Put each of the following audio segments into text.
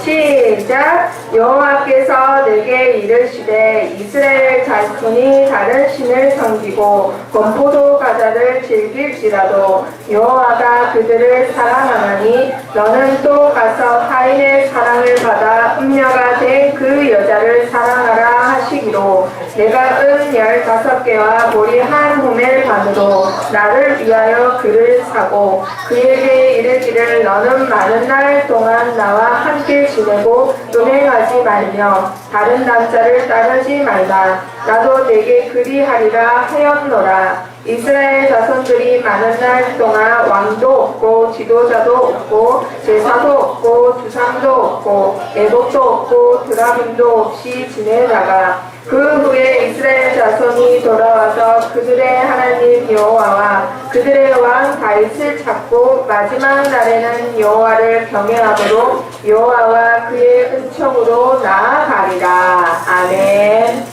시작. 여호와께서 내게 이르시되 이스라엘 자손이 다른 신을 섬기고 건포도 과자를 즐길지라도 여호와가 그들을 사랑하나니 너는 또 가서 타인의 사랑을 받아 음녀가 된 그 여자를 사랑하라 하시기로 내가 은 15개와 보리 한 호멜 반으로 나를 위하여 그를 사고 그에게 이르기를 너는 많은 날 동안 나와 함께 지내고 음행하지 말며 다른 남자를 따르지 말라. 나도 내게 그리하리라 하였노라. 이스라엘 자손들이 많은 날 동안 왕도 없고 지도자도 없고 제사도 없고 주상도 없고 애복도 없고 드라문도 없이 지내다가 그 후에 이스라엘 자손이 돌아와서 그들의 하나님 여호와와 그들의 왕 다윗을 찾고 마지막 날에는 여호와를 경외함으로 여호와와 그의 은총으로 나아가리라. 아멘.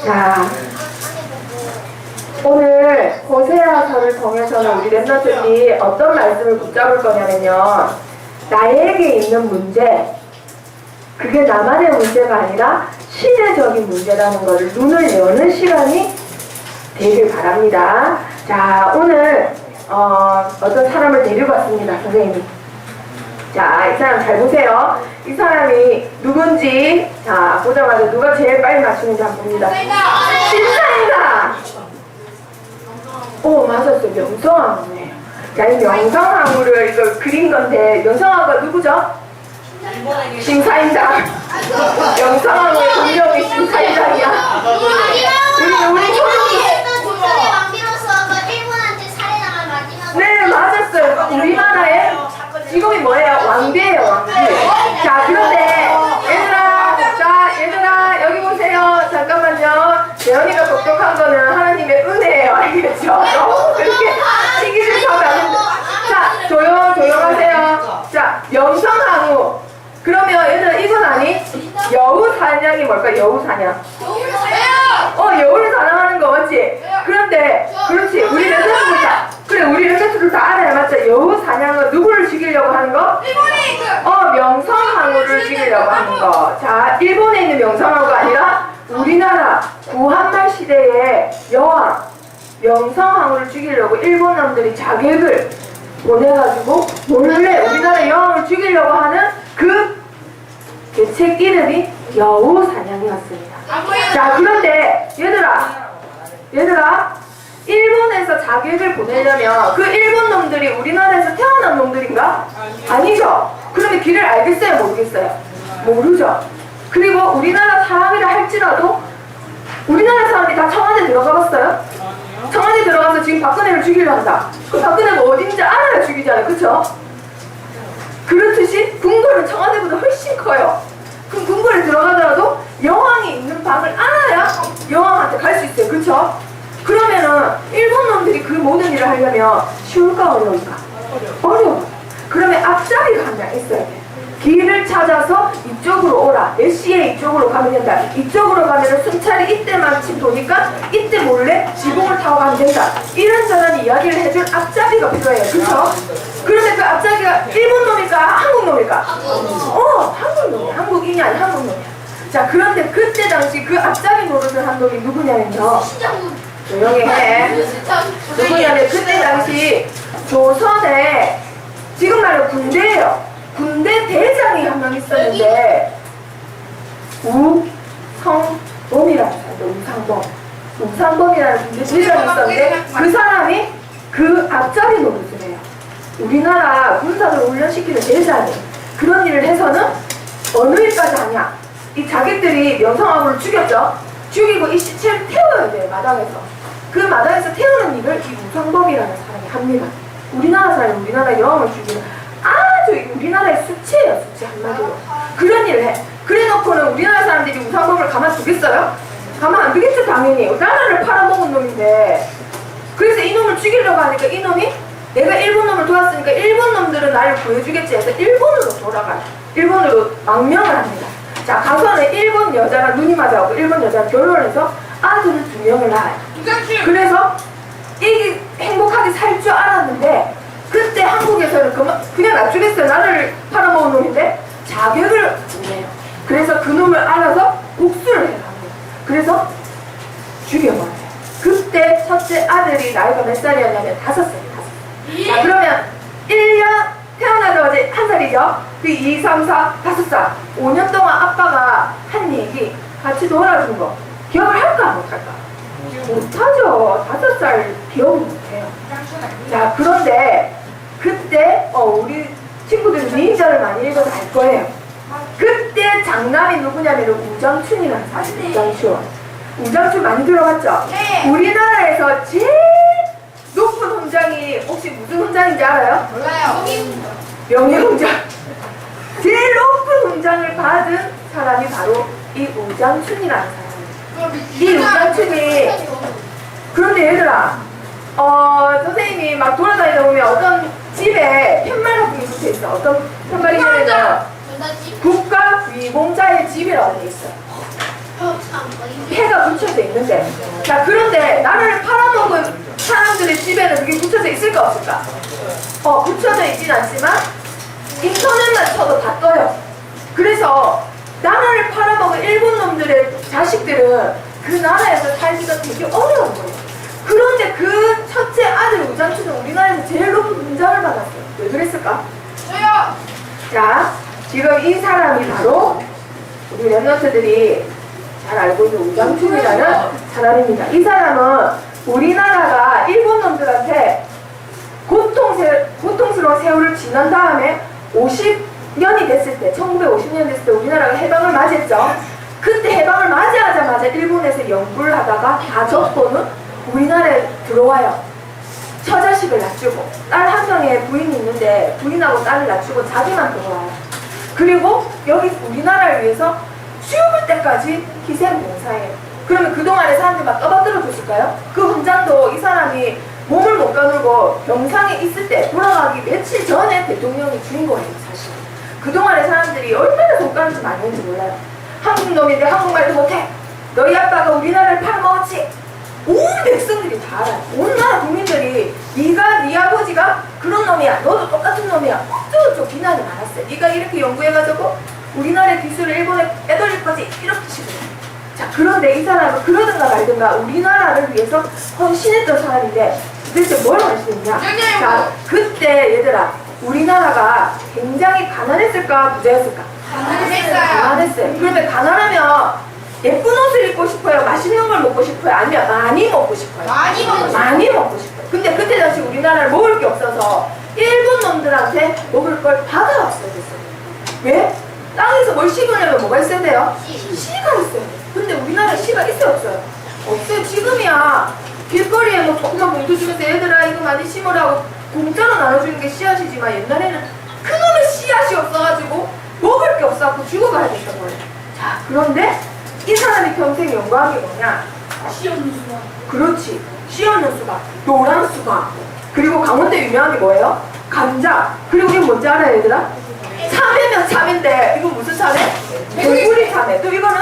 자, 오늘 호세아서를 통해서는 우리 랩런트들이 어떤 말씀을 붙잡을 거냐면요, 나에게 있는 문제, 그게 나만의 문제가 아니라 시대적인 문제라는 것을 눈을 여는 시간이 되길 바랍니다. 자, 오늘 어떤 사람을 데리고 왔습니다, 선생님이. 자, 이 사람 잘 보세요. 이 사람이 누군지, 자, 보자마자 누가 제일 빨리 맞추는지 한번 봅니다. 신사입니다. 오, 맞았어요. 명성황후네. 자, 이 명성황후를 이거 그린 건데, 명성황후가 누구죠? 심사임당. 명성황후의 본명이 심사임당이야. 우리 초등이. 네, 맞았어요. 우리나라의 직업이 뭐예요? 왕비예요, 왕비. 자, 그런데 얘들아 여기 보세요. 잠깐만요. 재현이가 똑똑한 거는 하나님의 은혜예요. 알겠죠? 너무 그렇게 시기를 하면 안 된다. 자, 조용하세요. 자, 명성황후. 그러면 얘들아 이건 아니? 여우사냥이 뭘까? 여우사냥. 여우를 사냥하는 거 맞지? 그런데 그렇지, 우리 레전드 보자. 그래, 우리 레전드를 다 알아야 맞죠? 여우사냥은 누구를 죽이려고 하는 거? 명성황후를 죽이려고 하는 거. 자, 일본에 있는 명성황후가 아니라 우리나라 구한말 시대의 여왕 명성황후를 죽이려고 일본 놈들이 자객을 보내가지고 몰래 우리나라 여왕을 죽이려고 하는 그 책 이름이 여우사냥이었습니다. 자, 그런데 얘들아 일본에서 자객을 보내려면 그 일본 놈들이 우리나라에서 태어난 놈들인가? 아니죠. 그러면 길을 알겠어요? 모르겠어요? 모르죠. 그리고 우리나라 사람이라 할지라도 우리나라 사람들이 다 청와대 들어가 봤어요? 청와대 들어가서 지금 박근혜를 죽이려 한다. 그 박근혜가 어딘지 알아야 죽이잖아요. 그쵸? 그렇듯이 궁궐은 청와대보다 훨씬 커요. 그럼 궁궐에 들어가더라도 여왕이 있는 방을 알아야 여왕한테 갈 수 있어요. 그쵸? 그러면은 일본 놈들이 그 모든 일을 하려면 쉬울까 어려울까? 어려워. 그러면 앞자리가 한 명 있어야 돼. 길을 찾아서 이쪽으로 오라. 몇 시에 이쪽으로 가면 된다. 이쪽으로 가면 순찰이 이때만큼 도니까 이때 몰래 지붕을 타고 가면 된다. 이런저런 이야기를 해줄 앞잡이가 필요해요. 그쵸? 그런데 그 앞잡이가 일본 놈일까? 한국 놈일까? 한국 놈이야. 한국인이 아니라 한국 놈이야. 자, 그런데 그때 당시 그 앞잡이 노릇을 한 놈이 누구냐면요. 조용히 해. 누구냐면 그때 당시 조선에 지금 말로 군대예요. 군대 대장이 한 명 있었는데 우성범이라는 사람, 우상범이라는 군대 대장이 있었는데 그 사람이 그 앞자리 노릇을 해요. 우리나라 군사들 훈련시키는 대장이 그런 일을 해서는 어느 일까지 하냐, 이 자객들이 명성황후를 죽였죠. 죽이고 이 시체를 태워야 돼요. 마당에서. 그 마당에서 태우는 일을 이 우상범이라는 사람이 합니다. 우리나라 사람이 우리나라 여왕을 죽이는 아주 우리나라의 수치예요. 수치 한마디로. 그런 일을 해. 그래 놓고는 우리나라 사람들이 우상범을 가만두겠어요? 가만 안 두겠죠. 당연히. 나라를 팔아먹은 놈인데. 그래서 이놈을 죽이려고 하니까 이놈이 내가 일본 놈을 도왔으니까 일본 놈들은 나를 구해주겠지 해서 일본으로 돌아가요. 일본으로 망명을 합니다. 자, 가서는 일본 여자랑 눈이 맞아갖고 일본 여자랑 결혼해서 아들을 2명을 낳아요. 그래서 이게 행복하게 살 줄 알았는데 그때 한국에서는 그냥 놔주겠어요. 나를 팔아먹은 놈인데 자격을 주네요. 그래서 그 놈을 알아서 복수를 해요. 그래서 죽여버려요. 그때 첫째 아들이 나이가 몇 살이었냐면 5살. 자, 그러면 1년 태어나자마자 1살이죠. 그 2, 3, 4, 5살. 5년 동안 아빠가 한 얘기 같이 놀아준 거 기억을 할까 못할까? 못하죠. 5살 기억을 못해요. 자, 그런데 그때 우리 친구들이 닌자를 많이 읽어서 알 거예요. 그때 장남이 누구냐면 우장춘이라는 사람이에요. 우장춘. 우장춘 많이 들어봤죠? 네. 우리나라에서 제일 높은 훈장이 혹시 무슨 훈장인지 알아요? 몰라요. 명예훈장. 제일 높은 훈장을 받은 사람이 바로 이 우장춘이라는 사람이에요. 이 우장춘이 그런데 얘들아 선생님이 막 돌아다니다 보면 어떤 집에 편말 같은 게 붙어 있어. 어떤 편말이냐면 국가위공자의 집이라고 돼 있어요. 폐가 붙여져 있는데, 자, 그런데 나를 팔아먹은 사람들의 집에는 그게 붙여져 있을까 없을까? 붙여져 있진 않지만 인터넷만 쳐도 다 떠요. 그래서 나라를 팔아먹은 일본 놈들의 자식들은 그 나라에서 살기가 되게 어려운 거예요. 그런데 그 첫째 아들 우장춘은 우리나라에서 제일 높은 훈장을 받았어요. 왜 그랬을까? 저요. 자, 지금 이 사람이 바로 우리 랩런트들이 잘 알고 있는 우장춘이라는 사람입니다. 이 사람은 우리나라가 일본 놈들한테 고통스러운 세월을 지난 다음에 50년이 됐을 때, 1950년 됐을 때 우리나라가 해방을 맞이했죠. 그때 해방을 맞이하자마자 일본에서 연구를 하다가 가족도는 우리나라에 들어와요. 처자식을 낳주고 딸 한 명에 부인이 있는데 부인하고 딸을 낳주고 자기만 들어와요. 그리고 여기 우리나라를 위해서 죽을 때까지 희생봉사해요. 그러면 그동안에 사람들이 막 떠받들어 줬을까요? 그 훈장도 이 사람이 몸을 못 가누고 병상에 있을 때 돌아가기 며칠 전에 대통령이 주인공이에요. 사실 그동안에 사람들이 얼마나 돈가는지 많이 했는지 몰라요. 한국 놈인데 한국말도 못해. 너희 아빠가 우리나라를 팔아먹었지. 온 백성들이 다 알아요. 온 나라 국민들이 네가 네 아버지가 그런 놈이야. 너도 똑같은 놈이야. 어쩌고저쩌고 비난이 많았어요. 네가 이렇게 연구해가지고 우리나라의 기술을 일본에 빼돌릴 거지. 이렇게 식으로. 자, 그런데 이 사람은 그러든가 말든가 우리나라를 위해서 헌신했던 사람인데 도대체 뭘 헌신했냐? 자, 그때 얘들아 우리나라가 굉장히 가난했을까 부자였을까? 가난했어요. 그런데 가난하면 예쁜 옷을 입고 싶어요? 맛있는 걸 먹고 싶어요? 아니면 많이 먹고 싶어요? 많이 먹고 싶어요. 근데 그때 당시 우리나라를 먹을 게 없어서 일본 놈들한테 먹을 걸 받아왔어야 됐어요. 왜? 땅에서 뭘 심으려면 뭐가 있어야 돼요? 씨가 있어야 돼요. 근데 우리나라에 씨가 있어요 없어요? 없어요. 지금이야 길거리에 뭐 조그만 봉투 주면서 얘들아 이거 많이 심으라고 공짜로 나눠주는 게 씨앗이지만 옛날에는 그놈의 씨앗이 없어가지고 먹을 게 없어갖고 죽어가야 됐던 거예요. 자, 그런데 이 사람이 평생 연구한 게 뭐냐? 씨 없는 수박. 그렇지. 씨 없는 수박, 노란 수박. 그리고 강원도 유명한 게 뭐예요? 감자. 그리고 이게 뭔지 알아요, 얘들아? 참외면 참인데 이거 무슨 참외? 귤이 참외. 또 이거는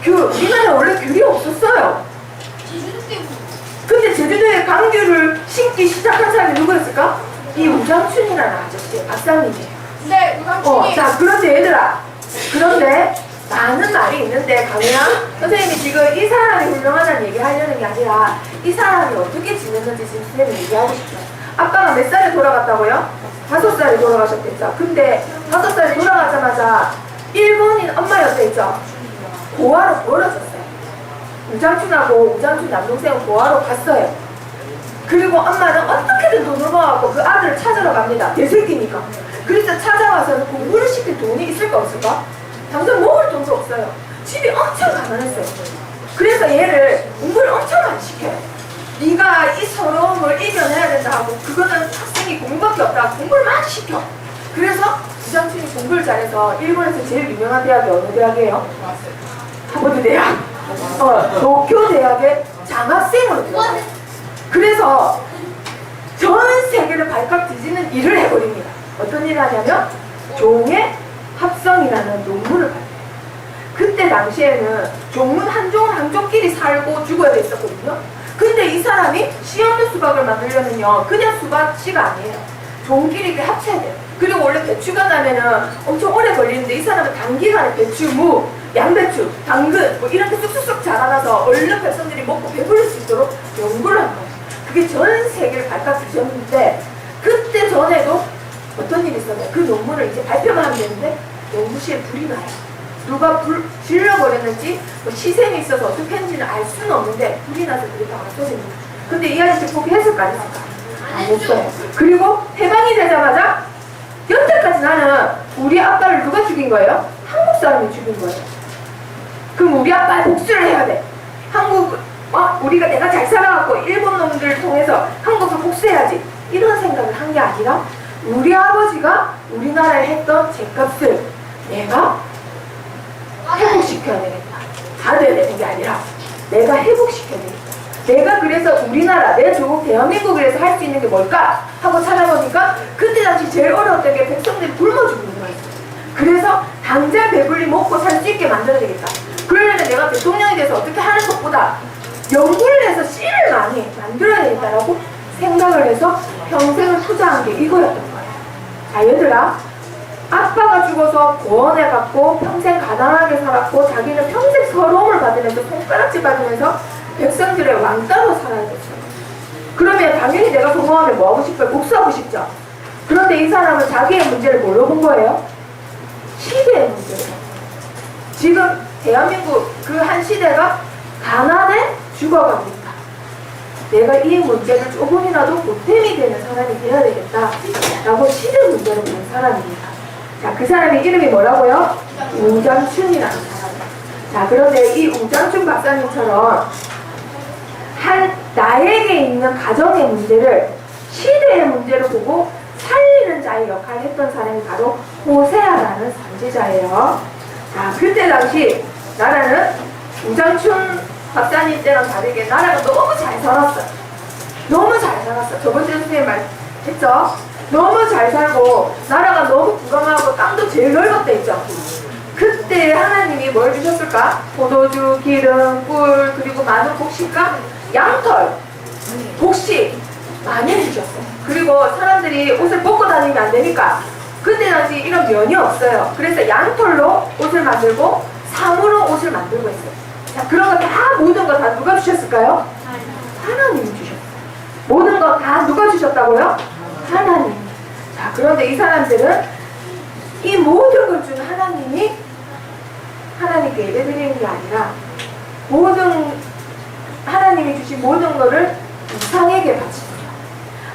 귤. 우리나라에 원래 귤이 없었어요. 제주도 때문에. 근데 제주도에 감귤을 심기 시작한 사람이 누구였을까? 이 우장춘이라는 아저씨, 박사님이에요. 네, 우상충이. 자, 그런데 얘들아, 그런데 많은 말이 있는데 강희야 선생님이 지금 이 사람이 훌륭하다는 얘기 하려는 게 아니라 이 사람이 어떻게 지냈는지 지금 선생님이 얘기하고 싶어요. 아빠가 몇 살에 돌아갔다고요? 5살에 돌아가셨겠죠. 근데 5살에 돌아가자마자 일본인 엄마 옆에 있죠. 고아로 멀어졌어요. 우장춘하고 우장춘 남동생은 고아로 갔어요. 그리고 엄마는 어떻게든 돈을 모아갖고 그 아들을 찾으러 갑니다. 대세기니까. 그래서 찾아와서는 공부를 시킬 돈이 있을까 없을까? 당장 먹을 돈도 없어요. 집이 엄청 가난했어요. 그래서 얘를 공부를 엄청 많이 시켜요. 네가 이 서러움을 이겨내야 된다 하고 그거는 학생이 공부밖에 없다. 공부를 많이 시켜. 그래서 우장춘이 공부를 잘해서 일본에서 제일 유명한 대학이 어느 대학이에요? 하버드 대학. 도쿄 대학의 장학생으로 들어가요. 그래서 전 세계를 발칵 뒤지는 일을 해버립니다. 어떤 일을 하냐면 종의 합성이라는 논문을 발표해요. 그때 당시에는 종문 한 종 한 종끼리 살고 죽어야 됐었거든요. 근데 이 사람이 씨 없는 수박을 만들려면요, 그냥 수박씨가 아니에요. 종끼리 이렇게 합쳐야 돼요. 그리고 원래 배추가 나면은 엄청 오래 걸리는데 이 사람은 단기간에 배추, 무, 양배추, 당근 뭐 이렇게 쑥쑥쑥 자라나서 얼른 백성들이 먹고 배부를 수 있도록 연구를 한 거예요. 그게 전 세계를 발칵 뒤졌는데, 그때 전에도 어떤 일이 있었나요? 그 논문을 이제 발표만 하면 되는데 연구실에 불이 나요. 누가 불 질러버렸는지 뭐 시샘이 있어서 어떻게 했는지는 알 수는 없는데 불이 나서 그게 다 없어집니다. 근데 이 아저씨 포기했을까 안 했을까? 안 했어요. 그리고 해방이 되자마자 여태까지 나는 우리 아빠를 누가 죽인 거예요? 한국 사람이 죽인 거예요. 그럼 우리 아빠의 복수를 해야 돼. 한국, 우리가 내가 잘 살아갖고 일본 놈들을 통해서 한국을 복수해야지. 이런 생각을 한 게 아니라 우리 아버지가 우리나라에 했던 죗값을 내가 회복시켜야 되겠다. 받아야 되는 게 아니라 내가 회복시켜야 되겠다. 내가 그래서 우리나라, 내 조국 대한민국에서 할 수 있는 게 뭘까? 하고 찾아보니까 그때 당시 제일 어려웠던 게 백성들이 굶어 죽는 거였어요. 그래서 당장 배불리 먹고 살 수 있게 만들어야 되겠다. 그러려면 내가 대통령이 돼서 어떻게 하는 것보다 연구를 해서 씨를 많이 만들어야 되겠다라고 생각을 해서 평생을 투자한 게 이거였던 거예요. 자, 얘들아, 아빠가 죽어서 고원해갖고 평생 가난하게 살았고 자기는 평생 서러움을 받으면서 손가락질 받으면서 백성들의 왕따로 살아야 됐어요. 그러면 당연히 내가 성공하면 뭐 하고 싶어요? 복수하고 싶죠. 그런데 이 사람은 자기의 문제를 뭘로 본 거예요? 시대의 문제로. 지금 대한민국 그 한 시대가 가난에 죽어가고 있다. 내가 이 문제를 조금이라도 보탬이 되는 사람이 되어야 되겠다 라고 시대 문제를 보는 사람입니다. 자, 그 사람의 이름이 뭐라고요? 우장춘이라는 사람이에요. 자, 그런데 이 우장춘 박사님처럼 나에게 있는 가정의 문제를 시대의 문제로 보고 살리는 자의 역할을 했던 사람이 바로 호세아라는 선지자예요. 자, 그때 당시 나라는 우장춘 박사님 때랑 다르게 나라가 너무 잘 살았어요. 너무 잘 살았어. 저번 주에 선생님 말했죠? 너무 잘 살고 나라가 너무 부강하고 땅도 제일 넓었다 했죠? 그때 하나님이 뭘 주셨을까? 포도주, 기름, 꿀, 그리고 많은 곡식과 양털, 곡식 많이 주셨어요. 그리고 사람들이 옷을 벗고 다니면 안 되니까 그때 당시 이런 면이 없어요. 그래서 양털로 옷을 만들고 사무로 옷을 만들고 있어요. 자, 그런 거 다 모든 거 다 누가 주셨을까요? 하나님이 주셨어요. 모든 거 다 누가 주셨다고요? 하나님. 자, 그런데 이 사람들은 이 모든 걸 준 하나님이 하나님께 예배드리는 게 아니라 하나님이 주신 모든 것을 우상에게 바칩니다.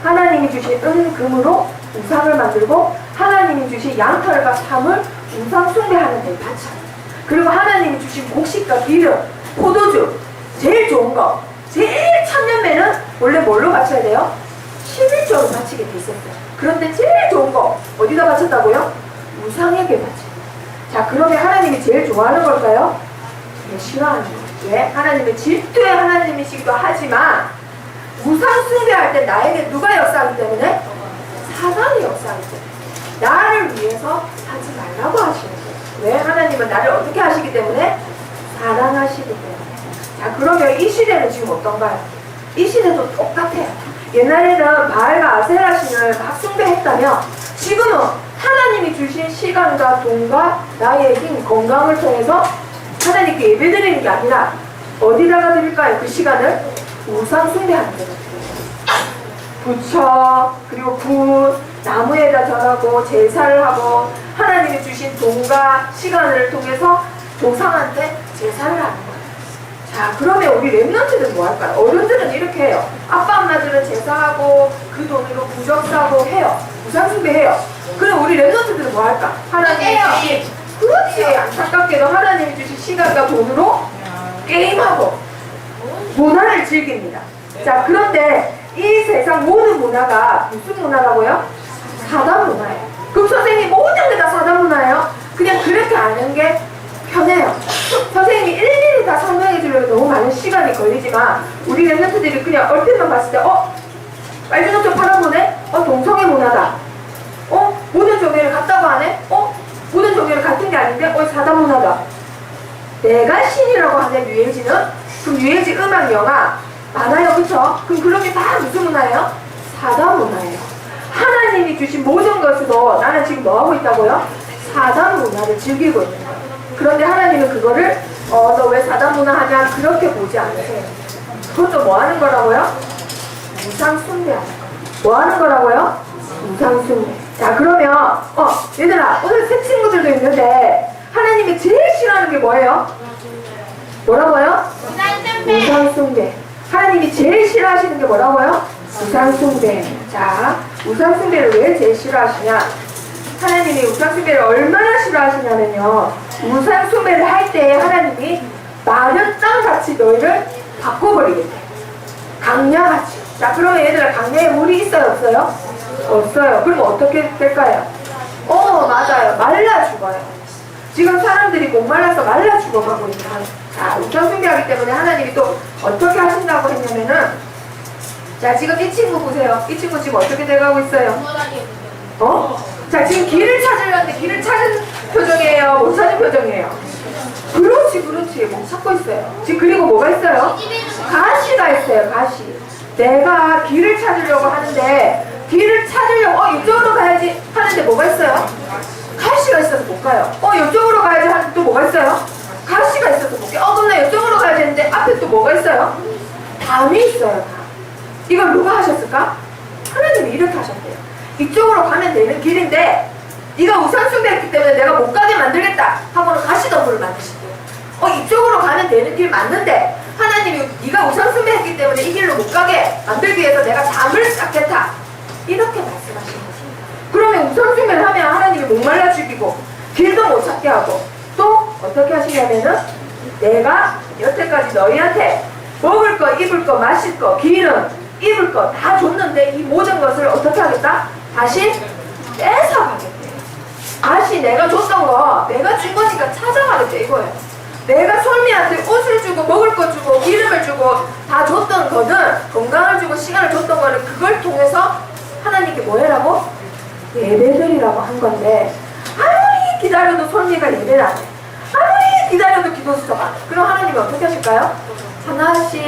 하나님이 주신 은, 금으로 우상을 만들고 하나님이 주신 양털과 삼을 우상 숭배하는 데 바쳐요. 그리고 하나님이 주신 곡식과 기름, 포도주, 제일 좋은 거, 제일 천년매는 원래 뭘로 바쳐야 돼요? 11조로 바치게 돼 있었어요. 그런데 제일 좋은 거 어디다 바쳤다고요? 우상에게 바칩니다. 자, 그러면 하나님이 제일 좋아하는 걸까요? 제일 싫어하는 거예요. 왜? 하나님은 질투의 하나님이시기도 하지만 우상 숭배할 때 나에게 누가 역사하기 때문에? 사단이 역사하기 때문에 나를 위해서 하지 말라고 하시는 거예요. 왜? 하나님은 나를 어떻게 하시기 때문에? 사랑하시기 때문에. 자, 그러면 이 시대는 지금 어떤가요? 이 시대도 똑같아요. 옛날에는 바알과 아세라 신을 막 숭배했다면 지금은 하나님이 주신 시간과 돈과 나의 힘, 건강을 통해서 하나님께 예배드리는 게 아니라 어디다가 드릴까요? 그 시간을 우상 숭배하는 거예요. 부처, 그리고 굿, 나무에다 절하고 제사를 하고 하나님이 주신 돈과 시간을 통해서 조상한테 제사를 하는 거예요. 자, 그러면 우리 랩런트들은 뭐 할까요? 어른들은 이렇게 해요. 아빠 엄마들은 제사하고 그 돈으로 부적 사고 해요. 우상 숭배해요. 그럼 우리 랩런트들은 뭐 할까? 하나님이 주신, 그렇지, 안타깝게도 하나님이 주신 시간과 돈으로 게임하고 문화를 즐깁니다. 자, 그런데 이 세상 모든 문화가 무슨 문화라고요? 사단 문화예요. 그럼 선생님 모든 게 다 사단 문화예요? 그냥 그렇게 아는 게 편해요. 선생님이 일일이 다 설명해 주려면 너무 많은 시간이 걸리지만 우리 랩런트들이 그냥 얼핏만 봤을 때 빨주노초 파란문에 동성애 문화다. 모든 종교를 같다고 하네? 모든 종교를 같은 게 아닌데? 사단 문화다. 내가 신이라고 하는 유해지는, 그럼 유해지 음악 영화 많아요, 그쵸? 그럼 그런 게 다 무슨 문화예요? 사단 문화예요. 하나님이 주신 모든 것으로 나는 지금 뭐 하고 있다고요? 사단 문화를 즐기고 있는 거예요. 그런데 하나님은 그거를 너 왜 사단 문화 하냐 그렇게 보지 않으세요. 그것도 뭐 하는 거라고요? 우상 숭배하는 거예요. 뭐 하는 거라고요? 우상 숭배. 자, 그러면 얘들아, 오늘 새 친구들도 있는데 하나님이 제일 싫어하는 게 뭐예요? 뭐라고요? 우상 숭배. 하나님이 제일 싫어하시는 게 뭐라고요? 우상 숭배. 자, 우상 숭배를 왜 제일 싫어하시냐? 하나님이 우상 숭배를 얼마나 싫어하시냐면요, 우상 숭배를 할 때 하나님이 마른 땅같이 너희를 바꿔버리겠대. 강야같이. 자, 그러면 얘들아, 강야에 물이 있어요, 없어요? 없어요. 그럼 어떻게 될까요? 맞아요. 말라 죽어요. 지금 사람들이 목말라서 말라 죽어가고 있는 거예요. 자, 우상 숭배하기 때문에 하나님이 또 어떻게 하신다고 했냐면은, 자, 지금 이 친구 보세요. 이 친구 지금 어떻게 돼가고 있어요? 자, 지금 길을 찾으려는데 길을 찾은 표정이에요? 못 찾은 표정이에요? 그렇지. 못 찾고 있어요. 지금 그리고 뭐가 있어요? 가시가 있어요, 가시. 내가 길을 찾으려고 하는데, 길을 찾으려고, 이쪽으로 가야지 하는데 뭐가 있어요? 가시가 있어서 못 가요. 이쪽으로 가야지 하는데 또 뭐가 있어요? 가시가 있어서 못 가요. 그럼 나 이쪽으로 가야 되는데 앞에 또 뭐가 있어요? 담이 있어요, 담. 이걸 누가 하셨을까? 하나님이 이렇게 하셨대요. 이쪽으로 가면 되는 길인데 네가 우상 숭배했기 때문에 내가 못 가게 만들겠다 하고는 가시덤불을 만드신대요. 이쪽으로 가면 되는 길 맞는데 하나님이 네가 우상 숭배했기 때문에 이 길로 못 가게 만들기 위해서 내가 담을 쌓겠다, 이렇게 말씀하신 것입니다. 그러면 우상 숭배를 하면 하나님이 목말라 죽이고 길도 못 찾게 하고 또 어떻게 하시냐면은 내가 여태까지 너희한테 먹을 거, 입을 거, 마실 거, 기름, 입을 거 다 줬는데 이 모든 것을 어떻게 하겠다? 다시 뺏어가겠대. 다시 내가 줬던 거, 내가 준 거니까 찾아가겠대, 이거예요. 내가 솔미한테 옷을 주고 먹을 거 주고 기름을 주고 다 줬던 거는, 건강을 주고 시간을 줬던 거는 그걸 통해서 하나님께 뭐 해라고? 예배드리라고 한 건데, 아무리 기다려도 솔미가 예배를 안 해. 아무리 기다려도 기도 수저가 안 해. 그럼 하나님이 어떻게 하실까요? 하나씩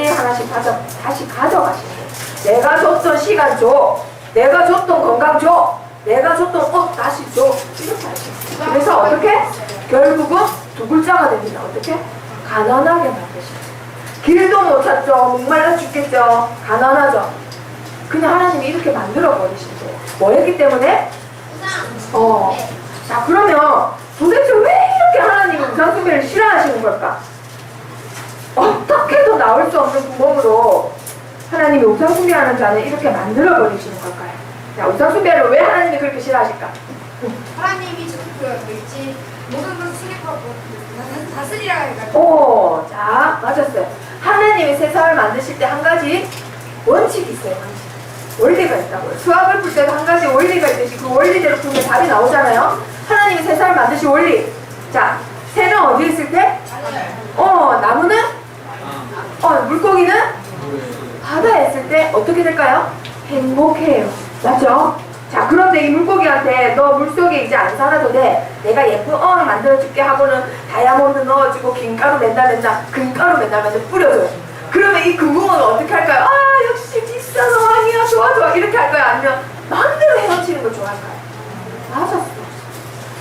다시 가져가시는 거예요. 내가 줬던 시간 줘, 내가 줬던 건강 줘, 내가 줬던 옷 다시 줘, 이렇게 하시는 거예요. 그래서 어떻게? 결국은 두 글자가 됩니다. 어떻게? 가난하게 만드시죠. 길도 못 찾죠. 목말라 죽겠죠. 가난하죠. 그냥 하나님이 이렇게 만들어 버리신대요. 뭐 했기 때문에? 자, 그러면 도대체 왜 이렇게 하나님이 우상 숭배를 싫어하시는 걸까? 어떻게 해도 나올 수 없는 구멍으로 하나님이 우상 숭배하는 자는 이렇게 만들어 버리시는 걸까요? 자, 우상 숭배를 왜 하나님이 그렇게 싫어하실까? 하나님이 뭐지? 모든 것을 수립하고 다스리라 해가지고. 자, 맞았어요. 하나님이 세상을 만드실 때 한 가지 원칙이 있어요. 원리가 있다고요. 수학을 풀 때도 한 가지 원리가 있듯이 그 원리대로 풀면 답이 나오잖아요. 하나님이 세상을 만드신 원리. 자, 새는 어디 있을 때? 나무는? 물고기는? 바다에 있을 때 어떻게 될까요? 행복해요. 맞죠? 자, 그런데 이 물고기한테 너 물속에 이제 안 살아도 돼, 내가 예쁜 어항 만들어줄게 하고는 다이아몬드 넣어주고 김가루 맨날 금가루 맨날 뿌려줘요. 그러면 이 금붕어는 어떻게 할까요? 역시 비싼 어항이야, 좋아 이렇게 할까요? 아니면 마음대로 헤엄치는 걸 좋아할까요? 맞았어.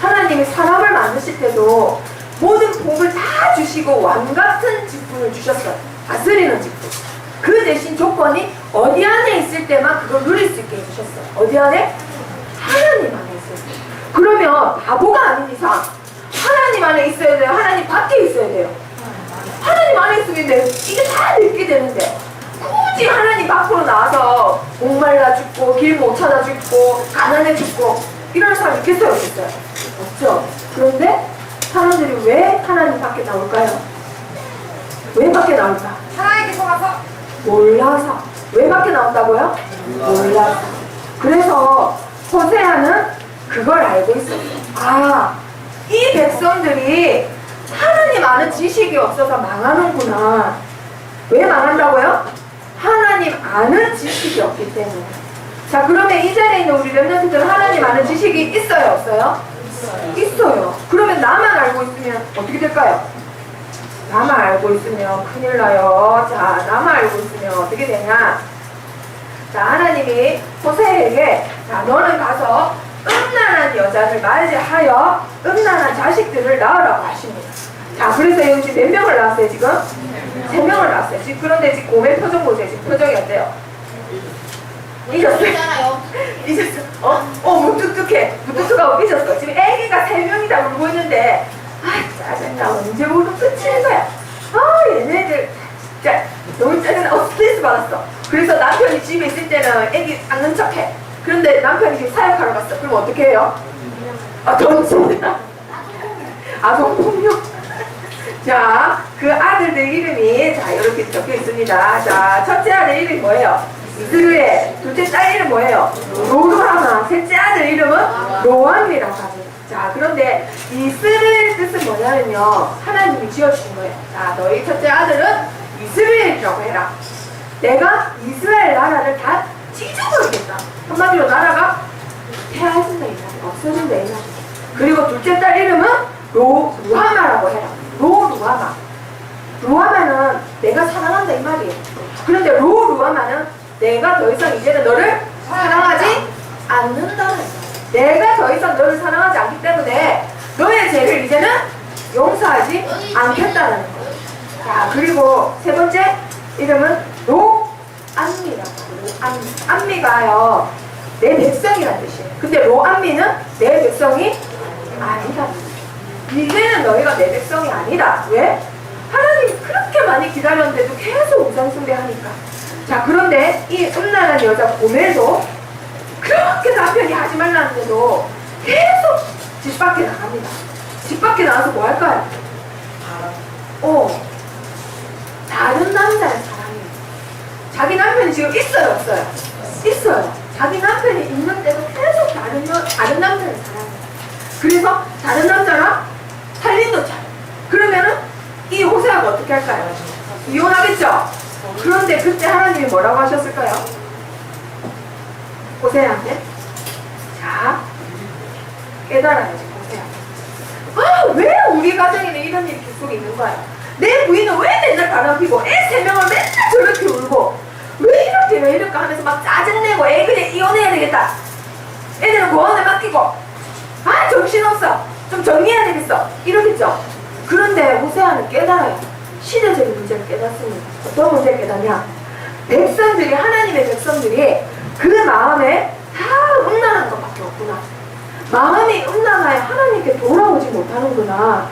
하나님이 사람을 만드실 때도 모든 복을 다 주시고 왕같은 직분을 주셨어요. 다스리는 직분. 그 대신 조건이 어디 안에 있을 때만 그걸 누릴 수 있게 해주셨어요. 어디 안에? 하나님 안에 있어야 돼요. 그러면 바보가 아닌 이상 하나님 안에 있어야 돼요? 하나님 밖에 있어야 돼요? 하나님 안에 있으면 이게 다 늙게 되는데 굳이 하나님 밖으로 나와서 목말라 죽고 길 못 찾아 죽고 가난해 죽고 이런 사람 있겠어요? 없겠어요? 없죠. 그런데 사람들이 왜 하나님 밖에 나올까요? 왜 밖에 나올까? 하나님께서 와서 몰라서. 왜 밖에 나온다고요? 몰라서. 그래서 호세아는 그걸 알고 있어요. 이 백성들이 하나님 아는 지식이 없어서 망하는구나. 왜 망한다고요? 하나님 아는 지식이 없기 때문에. 자, 그러면 이 자리에 있는 우리 렘넌트들은 하나님 아는 지식이 있어요, 없어요? 있어요. 그러면 나만 알고 있으면 어떻게 될까요? 나만 알고 있으면 큰일 나요. 자, 나만 알고 있으면 어떻게 되냐? 자, 하나님이 호세에게 자, 너는 가서 음란한 여자를 맞이하여 음란한 자식들을 낳으라고 하십니다. 자, 그래서 여기 지금 몇 명을 낳았어요, 지금? 3명을 낳았어요. 지금 그런데 지금 고멜 표정 보세요. 지금 표정이 어때요? 삐졌어요. 있잖아요. 삐졌어. 무뚝뚝해. 무뚝뚝하고 삐졌어. 지금 애기가 3명이 다 울고 있는데, 짜증나. 언제 울고 끝이는 거야? 얘네들, 진짜, 너무 짜증나. 스트레스 받았어. 그래서 남편이 집에 있을 때는 애기 안는 척 해. 그런데 남편이 지금 사역하러 갔어. 그럼 어떻게 해요? 던진다. 아동폭력. 자, 그 아들들 이름이, 자, 이렇게 적혀 있습니다. 자, 첫째 아들 이름이 뭐예요? 이스루엘. 둘째 딸 이름 뭐예요? 로루하마. 셋째 아들 이름은 로암이라고 합니다. 자, 그런데 이스루엘 뜻은 뭐냐면요, 하나님이 지어주신 거예요. 자, 너희 첫째 아들은 이스루엘이라고 해라. 내가 이스라엘 나라를 다 찢어버리겠다. 한마디로 나라가 폐하해진다 이 말이야. 없어진다 이 말이야. 그리고 둘째 딸 이름은 루하마라고 해라. 루하마. 루하마는 내가 사랑한다 이 말이에요. 그런데 루하마는 내가 더 이상 이제는 너를 사랑하지 않는다는 거예요. 내가 더 이상 너를 사랑하지 않기 때문에 너의 죄를 이제는 용서하지 않겠다는 거예요. 자, 그리고 세 번째 이름은 로암미라고. 암미가요, 내 백성이라는 뜻이에요. 근데 로암미는 내 백성이 아니다. 이제는 너희가 내 백성이 아니다. 왜? 하나님이 그렇게 많이 기다렸는데도 계속 우상숭배하니까. 자, 그런데 이 음란한 여자 고멜도 그렇게 남편이 하지 말라는데도 계속 집 밖에 나갑니다. 집 밖에 나가서 뭐 할까요? 다른 남자의 사랑이에요. 자기 남편이 지금 있어요, 없어요? 있어요. 자기 남편이 있는데도 계속 다른 남자를 사랑해요. 그래서 다른 남자랑 살림도 잘해요. 그러면은 이 호세아가 어떻게 할까요? 이혼하겠죠? 그런데 그때 하나님이 뭐라고 하셨을까요? 호세아한테? 자, 깨달아야지, 호세아. 왜 우리 가정에는 이런 일이 계속 있는 거야? 내 부인은 왜 맨날 바람피고 애 3명을 맨날 저렇게 울고 왜 이렇게 하면서 막 짜증내고 애 그냥 이혼해야 되겠다. 애들은 고원에 맡기고 정신없어. 좀 정리해야 되겠어. 이러겠죠. 그런데 호세아는 깨달아요. 시대적인 문제를 깨닫습니다. 어떤 문제를 깨닫냐? 백성들이, 하나님의 백성들이 그 마음에 다 음란한 것밖에 없구나. 마음이 음란하여 하나님께 돌아오지 못하는구나.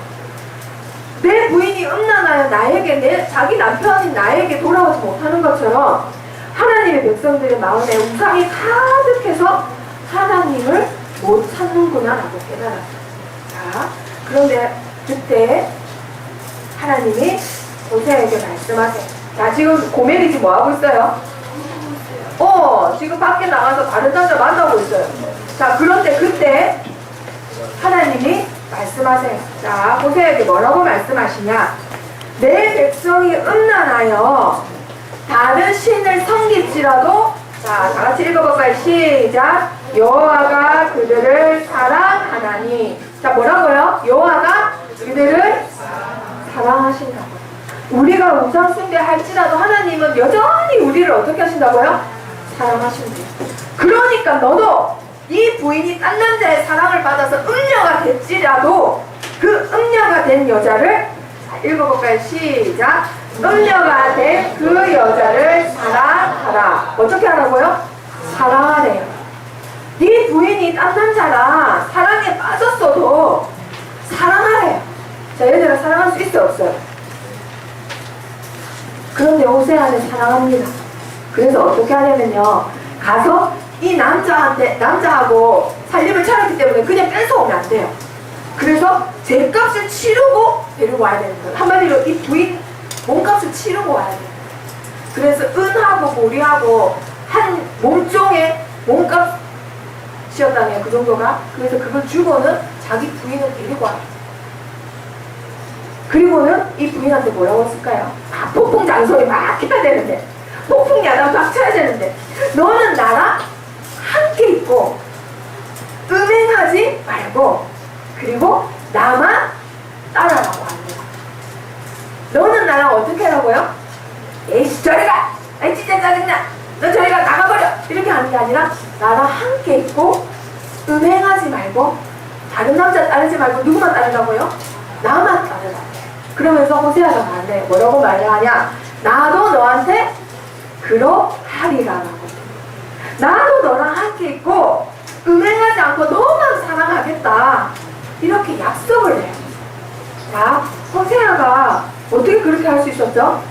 내 부인이 음란하여 나에게, 자기 남편인 나에게 돌아오지 못하는 것처럼 하나님의 백성들의 마음에 우상이 가득해서 하나님을 못 찾는구나 라고 깨달았어요. 자, 그런데 그때 하나님이 호세아에게 말씀하세요. 자, 지금 고멜이 지금 뭐하고 있어요? 지금 밖에 나가서 다른 남자 만나고 있어요. 자, 그런데 그때 하나님이 말씀하세요. 자, 호세아에게 뭐라고 말씀하시냐? 내 백성이 음란하여 다른 신을 섬길지라도, 자, 다 같이 읽어볼까요? 시작. 여호와가 그들을 사랑하나니. 자, 뭐라고요? 여호와가 그들을 사랑하신다고요. 우리가 우상 숭배할지라도 하나님은 여전히 우리를 어떻게 하신다고요? 사랑하신대요. 그러니까 너도 이 부인이 딴 남자의 사랑을 받아서 음녀가 됐지라도 그 음녀가 된 여자를, 자, 읽어볼까요? 시작. 음녀가 된 그 여자를 사랑하라. 어떻게 하라고요? 사랑하래요. 네 부인이 딴 남자랑 사랑에 빠졌어도 사랑하래요. 자, 얘들아, 사랑할 수 있어요, 없어요? 그런데 호세아는 사랑합니다. 그래서 어떻게 하냐면요, 가서 이 남자하고 살림을 차렸기 때문에 그냥 뺏어오면 안 돼요. 그래서 죄값을 치르고 데리고 와야 되는 거예요. 한마디로 이 부인 몸값을 치르고 와야 돼요. 그래서 은하고 모리하고 한 몸종의 몸값이었다네요, 그 정도가. 그래서 그걸 주고는 자기 부인을 데리고 와요. 그리고는 이 부인한테 뭐라고 했을까요? 폭풍장소에 막 해야 되는데, 폭풍야단 막 쳐야 되는데, 너는 나랑 함께 있고 음행하지 말고, 그리고 나만 따라라고 합니다. 어떻게 하라고요? 에이 저리 가! 아이 진짜 짜증나! 너 저리 가! 나가버려! 이렇게 하는 게 아니라 나랑 함께 있고 음행하지 말고 다른 남자 따르지 말고 누구만 따르라고요? 나만 따르라. 그러면서 호세아가 말해. 뭐라고 말을 하냐? 나도 너한테 그러하리라라고. 나도 너랑 함께 있고 음행하지 않고 너만 사랑하겠다. 이렇게 약속을 해요. 자, 호세아가 어떻게 그렇게 할 수 있었죠?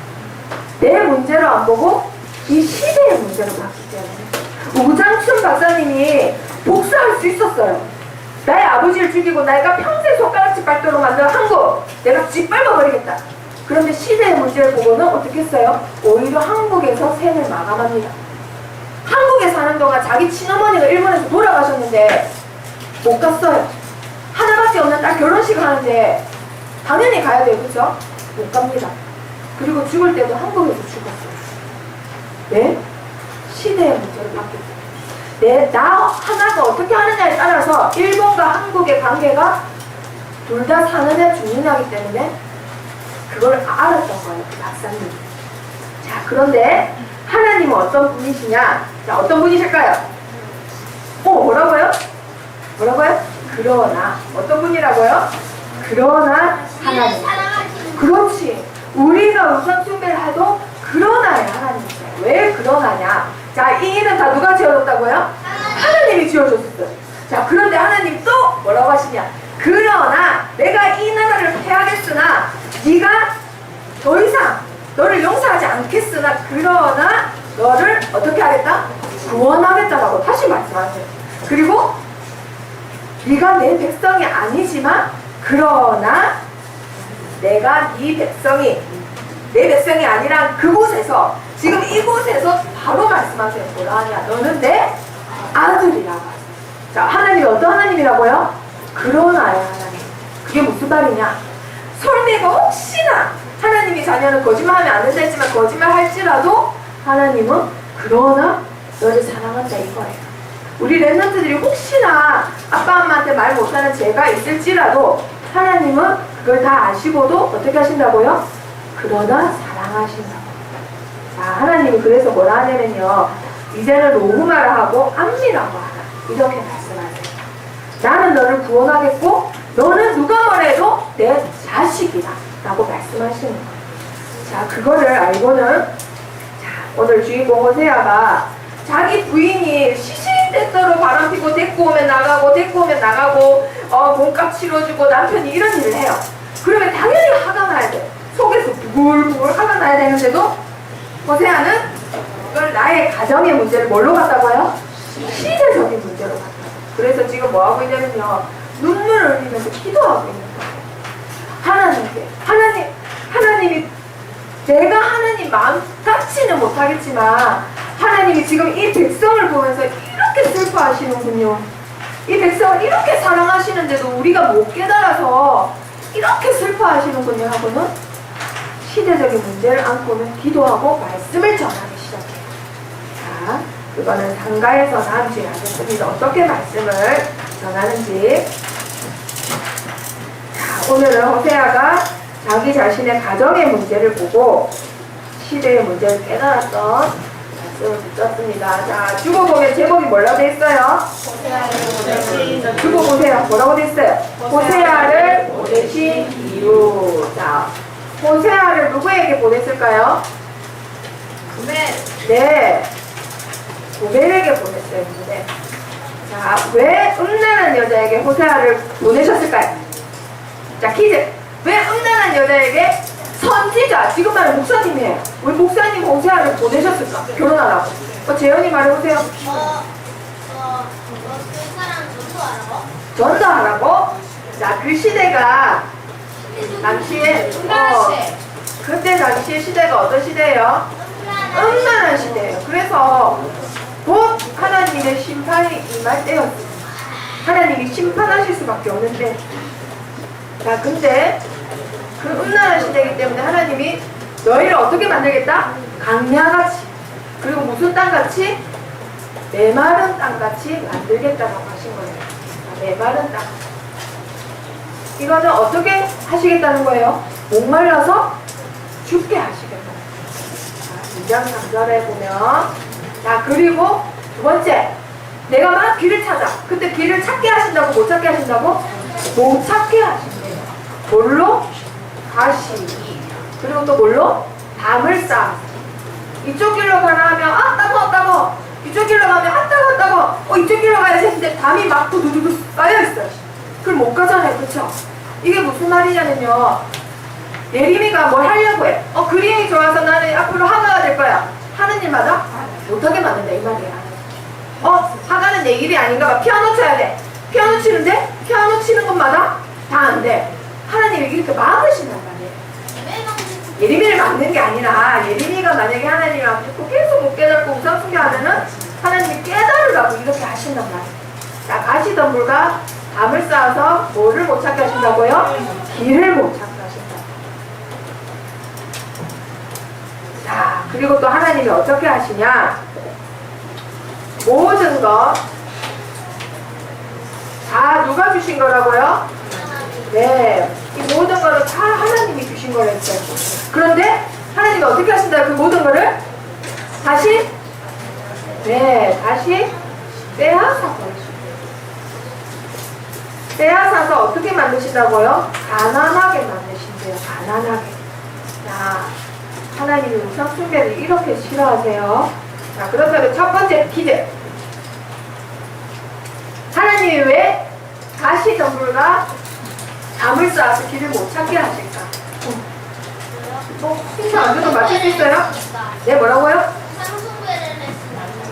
내 문제로 안 보고 이 시대의 문제로 봤기 때문에. 우장춘 박사님이 복수할 수 있었어요. 나의 아버지를 죽이고 내가 평생 손가락질 밟도록 만든 한국 내가 짓밟아버리겠다. 그런데 시대의 문제를 보고는 어떻게 했어요? 오히려 한국에서 생을 마감합니다. 한국에 사는 동안 자기 친어머니가 일본에서 돌아가셨는데 못 갔어요. 하나밖에 없는 딸 결혼식을 하는데 당연히 가야 돼요. 그렇죠? 못 갑니다. 그리고 죽을 때도 한국에서 죽었어요. 네? 시대의 문제를 받기 때문에. 나 하나가 어떻게 하느냐에 따라서 일본과 한국의 관계가 둘 다 사는 애 죽는 애이기 때문에 그걸 알았던 거예요. 그 박사님. 자, 그런데 하나님은 어떤 분이시냐? 자, 어떤 분이실까요? 뭐라고요? 뭐라고요? 그러나. 어떤 분이라고요? 그러나 하나님. 그렇지. 우리가 우상 숭배를 해도 그러나야 하나님이세요. 왜 그러나냐? 자, 이 일은 다 누가 지어줬다고요? 하나님이 지어줬었어요. 자, 그런데 하나님 또 뭐라고 하시냐? 그러나 내가 이 나라를 패하겠으나 네가 더 이상 너를 용서하지 않겠으나 그러나 너를 어떻게 하겠다? 구원하겠다라고 다시 말씀하세요. 그리고 네가 내 백성이 아니지만 그러나 내가 네 백성이 내 백성이 아니란 그곳에서 지금 이곳에서 바로 말씀하세요. 뭐라 하냐? 너는 내 아들이라고 하세요. 자, 하나님이 어떤 하나님이라고요? 그러나요 하나님. 그게 무슨 말이냐? 설매가 혹시나 하나님이 자녀는 거짓말하면 안 된다 했지만 거짓말 할지라도 하나님은 그러나 너를 사랑한다 이거예요. 우리 랩런트들이 혹시나 아빠 엄마한테 말 못하는 죄가 있을지라도 하나님은 그걸 다 아시고도 어떻게 하신다고요? 그러나 사랑하신다고. 자, 하나님이 그래서 뭐라 하냐면요, 이제는 로흐마라 하고 암미라고 하라 이렇게 말씀하세요. 나는 너를 구원하겠고 너는 누가 뭐래도 내 자식이다 라고 말씀하시는 거예요. 자, 그거를 알고는 자, 오늘 주인공 호세아가 자기 부인이 시시때때로 바람피고 데리고 오면 나가고 데리고 오면 나가고 몸값 치러주고 남편이 이런 일을 해요. 그러면 당연히 화가 나야 돼. 속에서 부글부글 화가 나야 되는데도 호세아는 그걸 나의 가정의 문제를 뭘로 갔다고요? 시대적인 문제로 갔다고. 그래서 지금 뭐하고 있냐면요, 눈물을 흘리면서 기도하고 있는 거예요. 하나님이 내가 하나님 마음 같지는 못하겠지만 하나님이 지금 이 백성을 보면서 이렇게 슬퍼하시는군요. 이 백성을 이렇게 사랑하시는데도 우리가 못 깨달아서 이렇게 슬퍼하시는군요 하고는 시대적인 문제를 안고는 기도하고 말씀을 전하기 시작해요. 자, 그거는 상가에서 다음 주에 하겠습니다. 어떻게 말씀을 전하는지. 자, 오늘은 호세아가 자기 자신의 가정의 문제를 보고 시대의 문제를 깨달았던 말씀을 붙였습니다. 자, 주보 보면 제목이 뭐라고 돼 있어요? 주보 보세요. 뭐라고 돼 있어요? 호세아를 보내신 이유. 자, 호세아를 누구에게 보냈을까요? 네, 고멜에게 보냈어요. 근데 자, 왜 음란한 여자에게 호세아를 보내셨을까요? 자, 퀴즈. 왜 음란한 여자에게 선지자, 지금 말은 목사님이에요. 왜 목사님 호세아를 보내셨을까? 결혼하라고. 재현이 말해보세요. 그 사람 전도하라고? 전도하라고? 자, 그 시대가 당시에 그때 당시의 시대가 어떤 시대예요? 음란한 시대예요. 그래서 곧 하나님의 심판이 임할 때였습니다. 하나님이 심판하실 수밖에 없는데, 자, 근데 그 음란한 시대이기 때문에 하나님이 너희를 어떻게 만들겠다? 강야같이, 그리고 무슨 땅같이? 메마른 땅같이 만들겠다고 하신 거예요. 메마른 땅. 이거는 어떻게 하시겠다는 거예요? 목말라서 죽게 하시겠다. 2장 3절에 보면, 자, 그리고 두 번째, 내가 막 길을 찾아. 그때 길을 찾게 하신다고, 못 찾게 하신다고? 못 찾게 하신대요. 뭘로? 가시. 그리고 또 뭘로? 담을 쌓아. 이쪽 길로 가나 하면, 아, 따가워. 이쪽 길로 가면, 아, 따가워. 이쪽 길로 가야지 했는데 담이 막 두두두두 쌓여있어요. 그럼 못 가잖아요. 그쵸? 이게 무슨 말이냐면요. 예림이가 뭘 하려고 해. 그림이 좋아서 나는 앞으로 화가가 될 거야. 하는 일마다 못하게 만든다 이 말이야. 화가는 내 일이 아닌가 봐. 피아노 쳐야 돼. 피아노 치는데 피아노 치는 것마다 다 안 돼. 하나님이 이렇게 막으신단 말이에요. 예림이를 막는 게 아니라 예림이가 만약에 하나님을 안 듣고 계속 못 깨닫고 우상 숭배하면은 하나님이 깨달으라고 이렇게 하신단 말이에요. 자, 가시덤불과 담을 쌓아서 뭐를 못 찾게 하신다고요? 길을 못 찾게 하신다. 자, 그리고 또 하나님이 어떻게 하시냐? 모든 것 다 누가 주신 거라고요? 네, 이 모든 거를 다 하나님이 주신 거랬어요. 그런데 하나님이 어떻게 하신다? 그 모든 거를 다시 빼앗아 버리신대요. 빼앗아서 어떻게 만드신다고요? 가난하게 만드신대요. 가난하게. 자, 하나님이 우상 숭배를 이렇게 싫어하세요. 자, 그렇다면 첫 번째 퀴즈. 하나님이 왜 가시덤불과 담을 쌓아서 길을 못 찾게 하실까? 힌트 안 줘도 맞출 수 있어요? 네, 뭐라고요?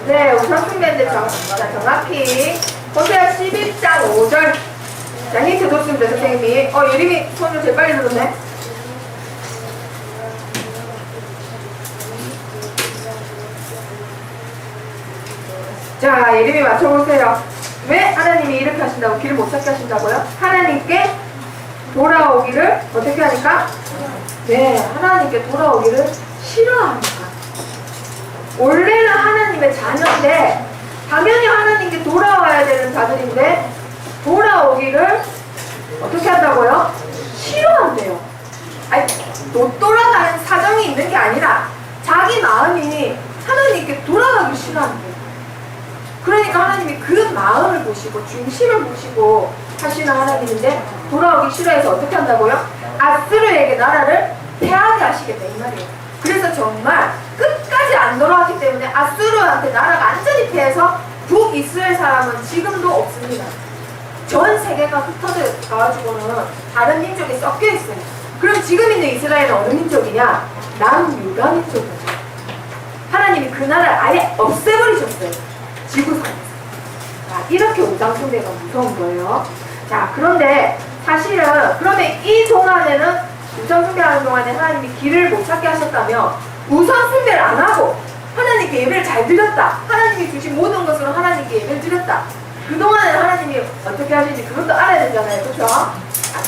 네, 우상 숭배인데 정확히 호세아 11장 5절. 자, 힌트 줬습니다, 선생님이. 예림이 손을 제일 빨리 들었네. 자, 예림이 맞춰보세요. 왜 하나님이 이렇게 하신다고? 길을 못 찾게 하신다고요? 하나님께 돌아오기를 어떻게 하니까? 네, 하나님께 돌아오기를 싫어하니까. 원래는 하나님의 자녀인데 당연히 하나님께 돌아와야 되는 자들인데 돌아오기를 어떻게 한다고요? 싫어한대요. 아니, 못 돌아가는 사정이 있는 게 아니라 자기 마음이 하나님께 돌아가기 싫어한대요. 그러니까 하나님이 그 마음을 보시고 중심을 보시고 하시는 하나님인데 돌아오기 싫어해서 어떻게 한다고요? 아스르에게 나라를 패하게 하시겠다 이 말이에요. 그래서 정말 끝까지 안 돌아왔기 때문에 아스르한테 나라가 완전히 패해서 북이스라엘 사람은 지금도 없습니다. 전 세계가 흩어져 가가지고는 다른 민족이 섞여 있어요. 그럼 지금 있는 이스라엘은 어느 민족이냐? 남유다 민족이죠. 하나님이 그 나라를 아예 없애버리셨어요. 지구상에서. 자, 이렇게 우상 숭배가 무서운 거예요. 자, 그런데 사실은 그러면 이 동안에는 우상 숭배하는 동안에 하나님이 길을 못 찾게 하셨다며 우상 숭배를 안 하고 하나님께 예배를 잘 드렸다. 하나님이 주신 모든 것으로 하나님께 예배를 드렸다. 그동안에는 하나님이 어떻게 하시는지 그것도 알아야 되잖아요. 그렇죠?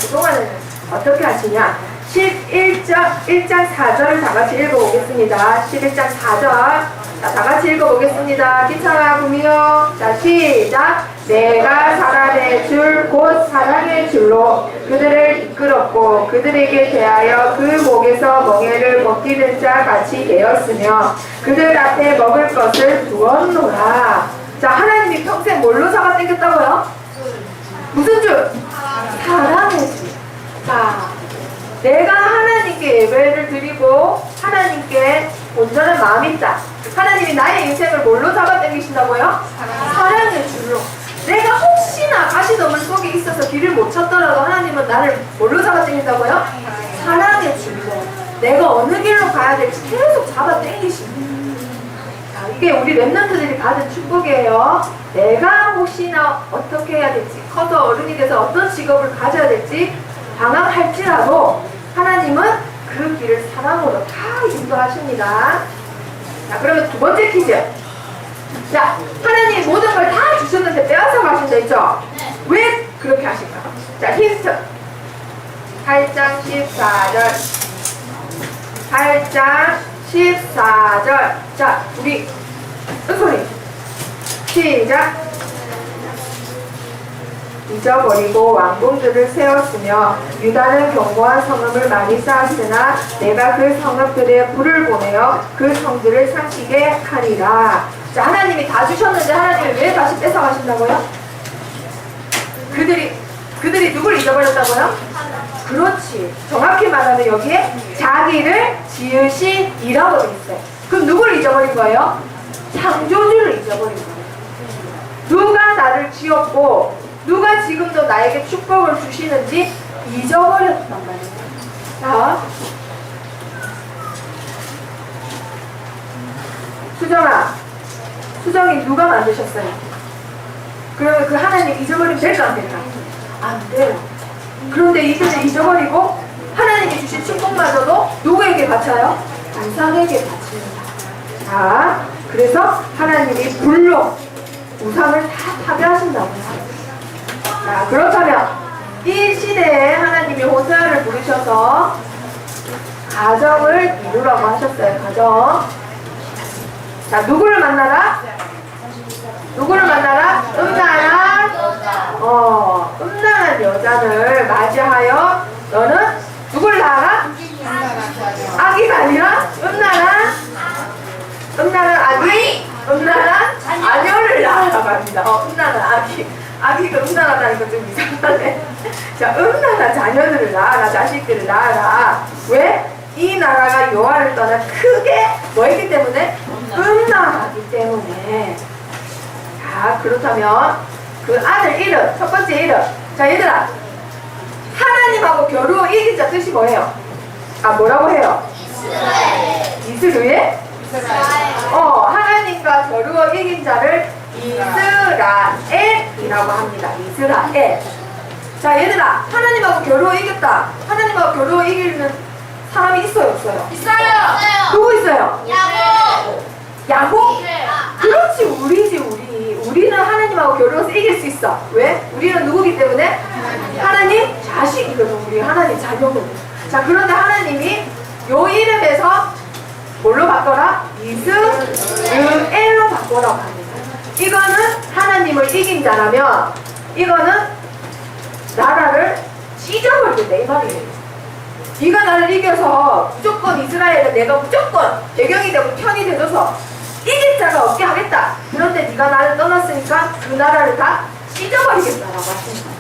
그동안에는 어떻게 하시냐? 1장 4절을 다 같이 읽어보겠습니다. 11장 4절. 자, 다 같이 읽어보겠습니다. 기차가 구미요. 자, 시작. 내가 살아내 줄 곧 사랑의 줄로 그들을 이끌었고 그들에게 대하여 그 목에서 멍에를 벗기는 자 같이 되었으며 그들 앞에 먹을 것을 두었노라. 자, 하나님이 평생 뭘로 잡아 당겼다고요? 무슨 줄? 사랑의 줄. 자, 내가 하나님께 예배를 드리고 하나님께 온전한 마음이 있다. 하나님이 나의 인생을 뭘로 잡아당기신다고요? 사랑의 줄로. 내가 혹시나 가시덤불 속에 있어서 길을 못 찾더라도 하나님은 나를 뭘로 잡아당긴다고요? 사랑의 줄로. 내가 어느 길로 가야 될지 계속 잡아당기십니다. 자, 이게 우리 랩런트들이 받은 축복이에요. 내가 혹시나 어떻게 해야 될지, 커서 어른이 돼서 어떤 직업을 가져야 될지 방황할지라도 하나님은 그 길을 사랑으로 다 인도하십니다. 자, 그러면 두 번째 퀴즈. 자, 하나님이 모든 걸 다 주셨는데 빼앗아 가신다 했죠? 네. 왜 그렇게 하실까? 자, 힌트. 8장 14절. 8장 14절. 자, 우리 은솔이 시작. 잊어버리고 왕궁들을 세웠으며 유다는 견고한 성읍을 많이 쌓았으나 내가 그 성읍들에 불을 보내어 그 성들을 삼키게 하리라. 자, 하나님이 다 주셨는데 하나님이 왜 다시 뺏어가신다고요? 그들이 누굴 잊어버렸다고요? 그렇지. 정확히 말하면 여기에 자기를 지으시이라고 되어 있어요. 그럼 누굴 잊어버린 거예요? 창조주를 잊어버린 거예요. 누가 나를 지었고 누가 지금도 나에게 축복을 주시는지 잊어버렸단 말이에요. 자, 수정이 누가 만드셨어요? 그러면 그 하나님 잊어버리면 될까 안 될까? 안 돼요. 그런데 이들을 잊어버리고 하나님이 주신 축복마저도 누구에게 바쳐요? 우상에게 바칩니다. 자, 그래서 하나님이 불로 우상을 다 파괴하신다고 해요. 자, 그렇다면 이 시대에 하나님이 호세아를 부르셔서 가정을 이루라고 하셨어요. 가정. 자, 누구를 만나라? 누구를 만나라? 음란한 여자를 맞이하여 너는 누구를 낳아라? 아기가 아니라 음란한 아녀를 낳으라고 합니다. 음란한 아기가 음란하다니까 좀 이상하네. 자, 음란한 자녀들을 낳아라. 자식들을 낳아라. 왜? 이 나라가 여호와를 떠나 크게 뭐했기 때문에? 음란하기 때문에. 자, 그렇다면 그 아들 이름, 첫 번째 이름. 자, 얘들아, 하나님하고 겨루 이긴 자 뜻이 뭐예요? 뭐라고 해요? 이스라엘? 하나님과 겨루어 이긴 자를 이스라엘이라고 합니다. 이스라엘. 자, 얘들아, 하나님하고 겨루어 이겼다. 하나님하고 겨루어 이기는 사람이 있어요, 없어요? 있어요. 누구 있어요? 야곱? 네. 그렇지, 우리지, 우리는 하나님하고 겨루어서 이길 수 있어. 왜? 우리는 누구기 때문에? 하나님 자식이거든. 우리 하나님 자녀거든. 자, 그런데 하나님이 요 이름에서 뭘로 바꿔라? 이스라엘로 바꿔라고 합니다. 이거는 하나님을 이긴 자라면 이거는 나라를 찢어버리겠다 이 말이에요. 네가 나를 이겨서 무조건 이스라엘은 내가 무조건 배경이 되고 편이 되줘서 이길 자가 없게 하겠다. 그런데 네가 나를 떠났으니까 그 나라를 다 찢어버리겠다라고 하십니다.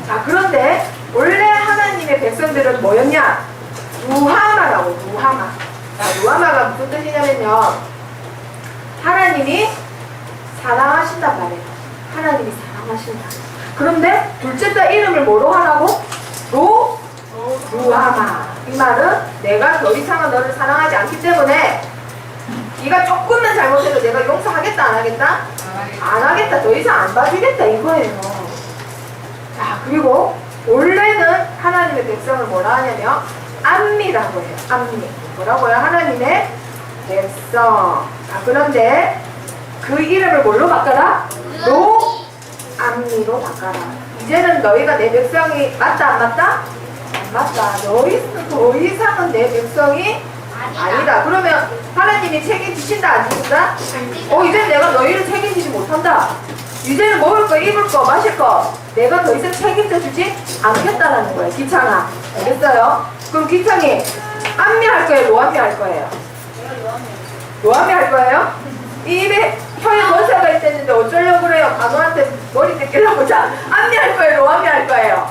자, 그런데 원래 하나님의 백성들은 뭐였냐? 루하마라고. 루하마. 자, 루하마가 무슨 뜻이냐면요, 하나님이 사랑하신단 말이에요. 하나님이 사랑하신다. 그런데 둘째 딸 이름을 뭐로 하라고? 루하마. 이 말은 내가 더 이상은 너를 사랑하지 않기 때문에 네가 조금만 잘못해도 내가 용서하겠다 안 하겠다? 안 하겠다. 더 이상 안 봐주겠다 이거예요. 자, 그리고 원래는 하나님의 백성을 뭐라 하냐면 암미라고 해요. 암미. 뭐라고요? 하나님의 백성. 자, 그런데 그 이름을 뭘로 바꿔라? 암미로 바꿔라. 이제는 너희가 내 백성이 맞다 안 맞다? 안 맞다. 너희는 더 이상은 내 백성이 아니다. 그러면 하나님이 책임지신다 안 지신다? 이제는 내가 너희를 책임지지 못한다. 이제는 먹을 거, 입을 거, 마실 거 내가 더 이상 책임져 주지 않겠다라는 거예요. 기창아, 알겠어요? 그럼 기창이 암미 할 거예요? 로암미 할 거예요? 로암미 할 거예요? 이 입에 혀에 권세가 있었는데 어쩌려고 그래요? 간호한테 머리 뜯기려고. 자, 암미 할 거예요? 로암미 할 거예요?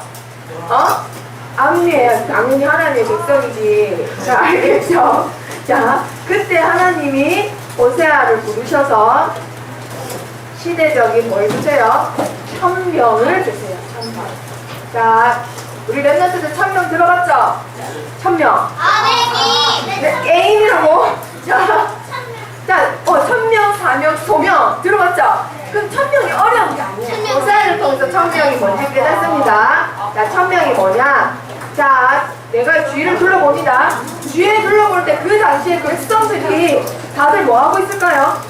암미예요. 당연히 하나님의 백성이지. 자, 알겠죠? 자, 그때 하나님이 호세아를 부르셔서 시대적인 뭘 주세요? 천명을 주세요. 천명. 자, 우리 랩런트들 천명 들어봤죠? 천명. 네, 게임이라고. 자, 천명, 사명, 소명 들어봤죠? 그럼 천명이 어려운 게 아니에요. 호세아를 통해서 천명이 뭔지 깨닫습니다. 자, 천명이 뭐냐? 자, 내가 주위를 둘러봅니다. 주위를 둘러볼 때 그 당시에 그 백성들이 다들 뭐 하고 있을까요?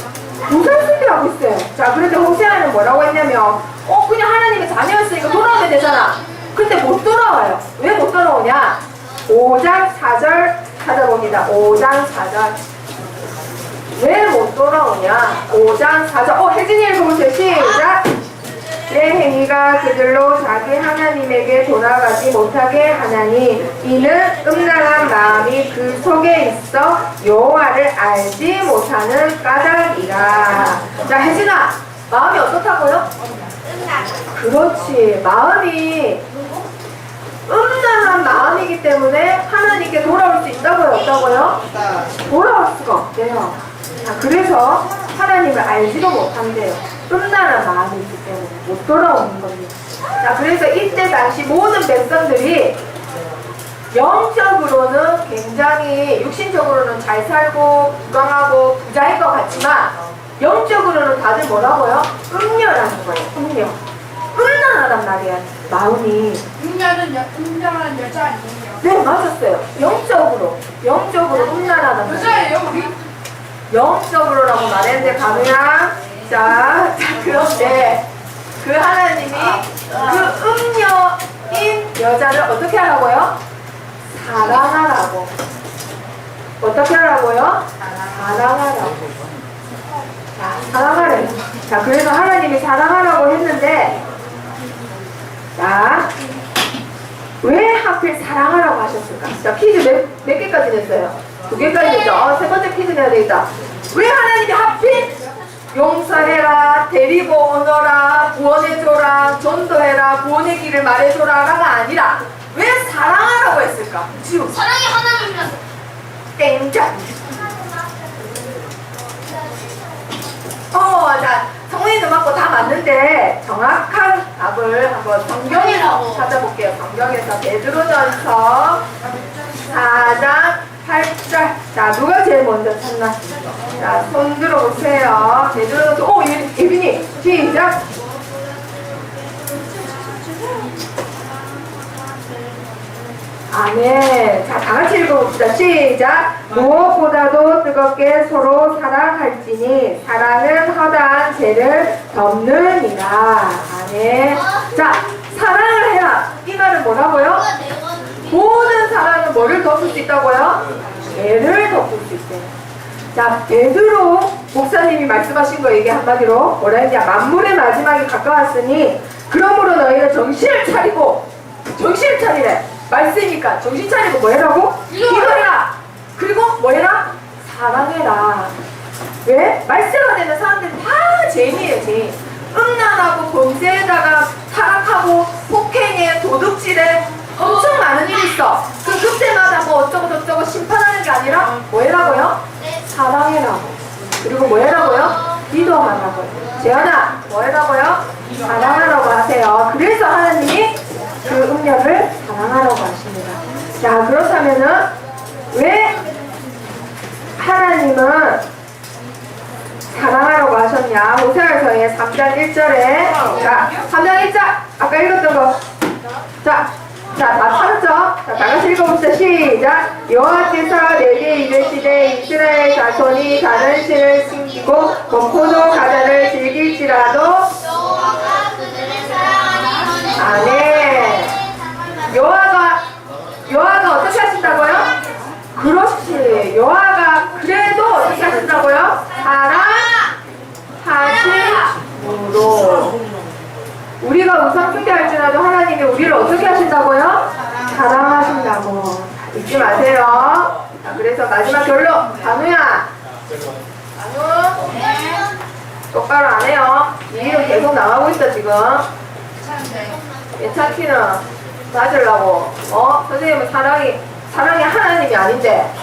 도살수비하고 있어요. 자, 그런데 호세아는 뭐라고 했냐면 그냥 하나님의 자녀였으니까 돌아오면 되잖아. 근데 못 돌아와요. 왜 못 돌아오냐? 5장 4절 찾아봅니다. 5장 4절. 왜 못 돌아오냐? 5장 4절. 혜진이 읽어보세요. 시작. 내 행위가 그들로 자기 하나님에게 돌아가지 못하게 하나니 이는 음란한 마음이 그 속에 있어 여호와를 알지 못하는 까닭이라. 자, 혜진아, 마음이 어떻다고요? 그렇지, 마음이 음란한 마음이기 때문에 하나님께 돌아올 수 있다고요, 없다고요? 돌아올 수가 없대요. 자, 그래서 하나님을 알지도 못한대요. 음란한 마음이 있기 때문에 못 돌아오는 겁니다. 자, 그래서 이때 당시 모든 백성들이 영적으로는 굉장히, 육신적으로는 잘 살고 부강하고 부자일 것 같지만 영적으로는 다들 뭐라고요? 음녀라는 거예요. 음녀. 음란하단 말이야, 마음이. 음란한 여자 아니에요? 네, 맞았어요. 영적으로 음란하단 말이에요. 여자예요, 우리? 영적으로라고 말했는데, 가누야. 자, 그런데 그 하나님이 그 음녀인 여자를 어떻게 하라고요? 사랑하라고. 어떻게 하라고요? 사랑하라고. 자, 사랑하래요. 자, 그래서 하나님이 사랑하라고 했는데, 자, 왜 하필 사랑하라고 하셨을까? 자, 퀴즈 몇 개까지 냈어요? 2개까지 냈죠? 세 번째 퀴즈 내야 되겠다. 왜 하나님이 하필 용서해라, 데리고 오너라, 구원해줘라, 전도해라, 구원의 길을 말해줘라가 아니라 왜 사랑하라고 했을까? 지금 사랑이 하나님이라서. 땡자. 자, 성민이도 맞고 다 맞는데 정확한 답을 한번 성경에서 찾아볼게요. 성경에서 베드로전서 4장 8절. 자, 누가 제일 먼저 찾나? 자, 손 들어보세요. 베드로전서, 예빈이 시작. 아멘. 자, 다 같이 읽어봅시다. 시작. 무엇보다도 뜨겁게 서로 사랑할지니 사랑은 허다한 죄를 덮느니라. 아멘. 자, 사랑을 해라. 이 말은 뭐라고요? 모든 사랑은 뭐를 덮을 수 있다고요? 죄를 덮을 수 있대요. 자, 베드로 목사님이 말씀하신 거 이게 한마디로 뭐라 했냐? 만물의 마지막이 가까웠으니 그러므로 너희는 정신을 차리래. 말씀이니까 정신 차리고 뭐 해라고? 기도해라. 그리고 뭐 해라? 사랑해라. 왜? 말세가 되는 사람들이 다 죄인이에요, 죄인. 음란하고 범죄에다가 타락하고 폭행에 도둑질에 엄청 많은 일이 있어. 그때마다 뭐 어쩌고 저쩌고 심판하는 게 아니라 뭐 해라고요? 사랑해라고. 그리고 뭐 해라고요? 기도하라고요. 재현아, 뭐 해라고요? 사랑하라고 하세요. 그래서 하나님이 그 음녀를 사랑하라고 하십니다. 자, 그렇다면은 왜 하나님은 사랑하라고 하셨냐? 호세아서의 3장 1절에 자, 3장 1절 아까 읽었던 거. 자, 다 찾았죠? 자, 다 같이 읽어봅시다. 시작. 여호와께서 내게 이르시되 이스라엘 자손이 다른 신을 숨기고 건포도 과자를 즐길지라도 여호와가 그들을 사랑하니 아멘. 여호와가 어떻게 하신다고요? 그렇지. 여호와가 그래도 어떻게 하신다고요? 사랑하심으로. 우리가 우상숭배 할지라도 하나님이 우리를 어떻게 하신다고요? 사랑하신다고. 잊지 마세요. 자, 그래서 마지막 결론. 간우야. 간우. 똑바로 안 해요. 이 이름 계속 나가고 있어 지금. 괜찮기는. 맞으려고. 선생님은 사랑이 하나님이 아닌데.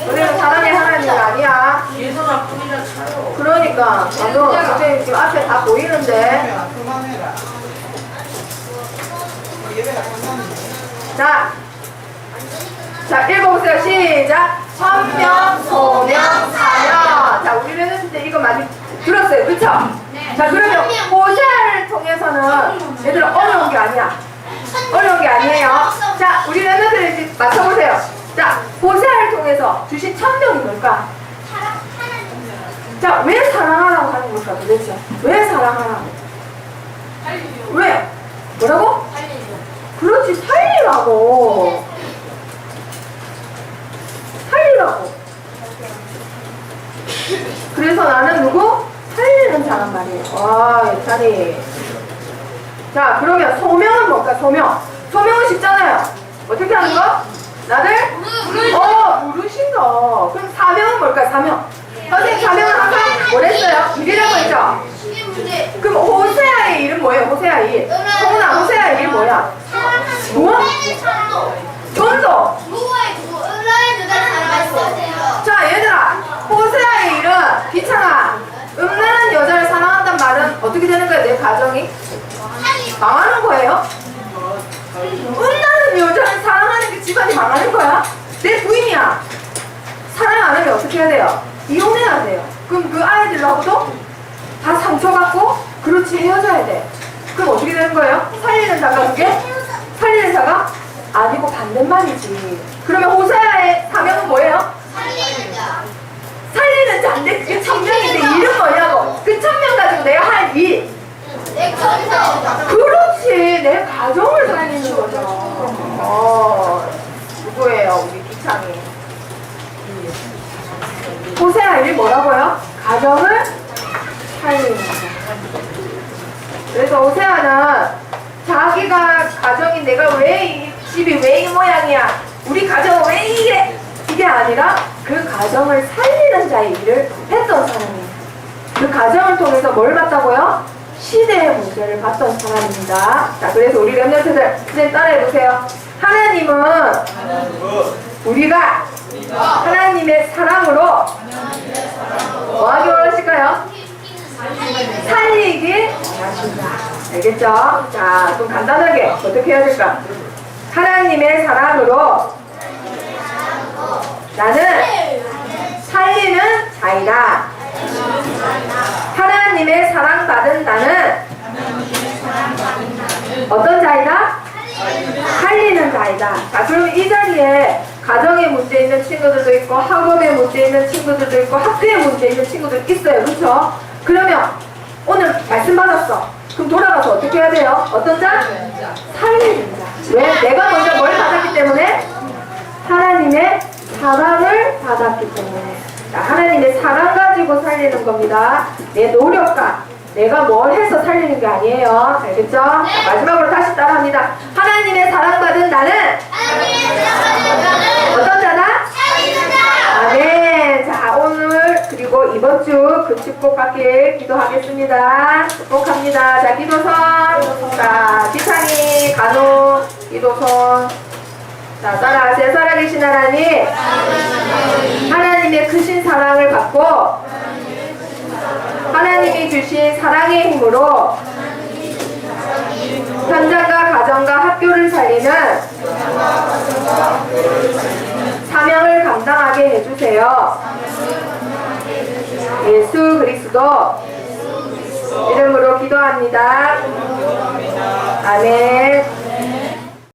선생님은 사랑이 하나님이 아니야. 예선아 뿐이라 차요. 그러니까. 나도 선생님 지금 앞에 다 보이는데. 그만해라. 예배가 끝났는데. 자, 읽어보세요. 시작. 천명, 소명, 사명. 자, 우리는 했을 이거 많이 들었어요. 그쵸? 자, 그러면 호세아를 통해서는 얘들 어려운 게 아니야. 어려운 게 아니에요. 자, 우리 랩런들 이제 맞춰보세요. 자, 호세아를 통해서 주신 천명이 뭘까? 자, 왜 사랑하라고 하는 걸까 도대체? 왜 사랑하라고? 왜? 뭐라고? 그렇지, 살리라고. 살리라고. 그래서 나는 누구? 살리는 이상한 말이에요. 와, 예찬이. 자, 그러면 소명은 뭘까? 소명. 소명은 쉽잖아요. 어떻게 하는 거? 나를? 부르신 거. 그럼 사명은 뭘까? 사명. 선생님, 사명은 항상 뭐랬어요? 일이라고 했죠? 이게 문제. 그럼 호세아의 일은 뭐예요? 호세아의 일. 성훈아, 호세아의 일 뭐야? 뭐? 전도. 은라의 여자를 사랑하세요. 자, 얘들아. 호세아의 일은 귀찮아. 음란한 여자를 사랑한단 말은 어떻게 되는 거예요? 내 가정이? 망하는 거예요? 음란한 여자를 사랑하는 게 집안이 망하는 거야? 내 부인이야. 사랑 안 하면 어떻게 해야 돼요? 이혼해야 돼요. 그럼 그 아이들하고도 다 상처받고 그렇지 헤어져야 돼. 그럼 어떻게 되는 거예요? 살리는 자가 그게? 살리는 자가? 아니고 반대말이지. 그러면 호세아의 사명은 뭐예요? 살리는 자인데 그게 천명인데 일은 뭐냐고. 그 천명 가지고 내가 할 일. 그렇지. 내 가정을 살리는 거죠. 누구예요? 우리 기창이. 호세아 일이 뭐라고요? 가정을 살리는 거죠. 그래서 호세아는 자기가 가정이 내가 왜 이 집이 왜 이 모양이야? 우리 가정은 왜 이래? 이게 아니라 그 가정을 살리는 자의 일을 했던 사람이에요. 그 가정을 통해서 뭘 봤다고요? 시대의 문제를 봤던 사람입니다. 자, 그래서 우리 랩런트들 선생님 따라해보세요. 하나님은 우리가 하나님의 사랑으로 뭐 하기 원하실까요? 살리길 원하신다. 알겠죠? 자, 좀 간단하게 어떻게 해야 될까? 하나님의 사랑으로 나는 살리는 자이다. 하나님의 사랑받은 나는 어떤 자이다? 살리는 자이다. 자, 그럼 이 자리에 가정에 문제 있는 친구들도 있고 학업에 문제 있는 친구들도 있고 학교에 문제 있는 친구들 있어요. 그렇죠? 그러면 오늘 말씀 받았어. 그럼 돌아가서 어떻게 해야 돼요? 어떤 자? 살리는 자. 왜? 내가 먼저 뭘 받았기 때문에? 하나님의 사랑을 받았기 때문에. 자, 하나님의 사랑 가지고 살리는 겁니다. 내 노력과 내가 뭘 해서 살리는 게 아니에요. 알겠죠? 자, 마지막으로 다시 따라합니다. 하나님의 사랑받은 나는 어떤 자다? 아멘. 자, 오늘 그리고 이번 주 그 축복 받길 기도하겠습니다. 축복합니다. 자, 기도선. 자, 기찬이, 간호, 기도선. 자, 따라하세요. 살아계신 하나님. 하나님의 크신 사랑을 받고 하나님이 주신 사랑의 힘으로 현장과 가정과 학교를 살리는 사명을 감당하게 해주세요. 예수 그리스도 이름으로 기도합니다. 아멘.